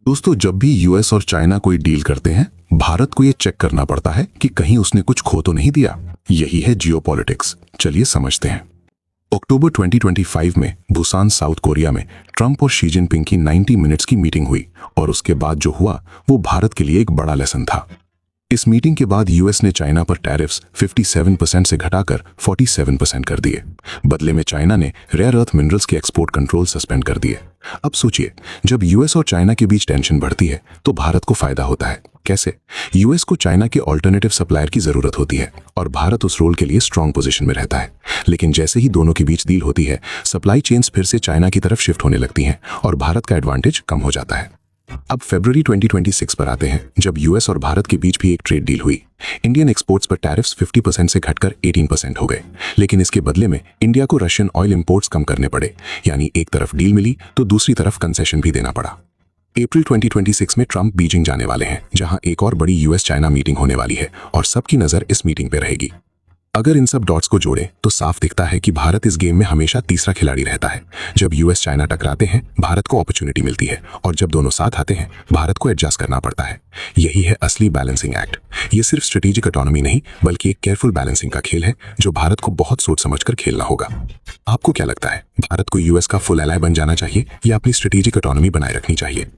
दोस्तों, जब भी यूएस और चाइना कोई डील करते हैं, भारत को ये चेक करना पड़ता है कि कहीं उसने कुछ खो तो नहीं दिया। यही है जियोपॉलिटिक्स। चलिए समझते हैं। अक्टूबर 2025 में बुसान, साउथ कोरिया में ट्रंप और शी जिनपिंग की 90 मिनट्स की मीटिंग हुई और उसके बाद जो हुआ वो भारत के लिए एक बड़ा लेसन था। इस मीटिंग के बाद यूएस ने चाइना पर टैरिफ्स 57% से घटाकर 47% कर दिए। बदले में चाइना ने रेयर अर्थ मिनरल्स के एक्सपोर्ट कंट्रोल सस्पेंड कर दिए। अब सोचिए, जब यूएस और चाइना के बीच टेंशन बढ़ती है तो भारत को फायदा होता है। कैसे? यूएस को चाइना के ऑल्टरनेटिव सप्लायर की जरूरत होती है और भारत उस रोल के लिए स्ट्रांग पोजीशन में रहता है। लेकिन जैसे ही दोनों के बीच डील होती है, सप्लाई चेन्स फिर से चाइना की तरफ शिफ्ट होने लगती हैं और भारत का एडवांटेज कम हो जाता है। अब फरवरी 2026 पर आते हैं, जब यूएस और भारत के बीच भी एक ट्रेड डील हुई। इंडियन एक्सपोर्ट्स पर टैरिफ्स 50% से घटकर 18% हो गए, लेकिन इसके बदले में इंडिया को रशियन ऑयल इंपोर्ट्स कम करने पड़े। यानी एक तरफ डील मिली तो दूसरी तरफ कंसेशन भी देना पड़ा। अप्रैल 2026 में ट्रंप बीजिंग जाने वाले हैं, जहां एक और बड़ी यूएस चाइना मीटिंग होने वाली है और सबकी नजर इस मीटिंग पे रहेगी। अगर इन सब डॉट्स को जोड़े तो साफ दिखता है कि भारत इस गेम में हमेशा तीसरा खिलाड़ी रहता है। जब यूएस चाइना टकराते हैं, भारत को अपॉर्चुनिटी मिलती है, और जब दोनों साथ आते हैं, भारत को एडजस्ट करना पड़ता है। यही है असली बैलेंसिंग एक्ट। ये सिर्फ स्ट्रेटेजिक ऑटोनॉमी नहीं, बल्कि एक केयरफुल बैलेंसिंग का खेल है जो भारत को बहुत सोच समझकर खेलना होगा। आपको क्या लगता है, भारत को यूएस का फुल एलाय बन जाना चाहिए या अपनी स्ट्रेटेजिक ऑटोनॉमी बनाए रखनी चाहिए?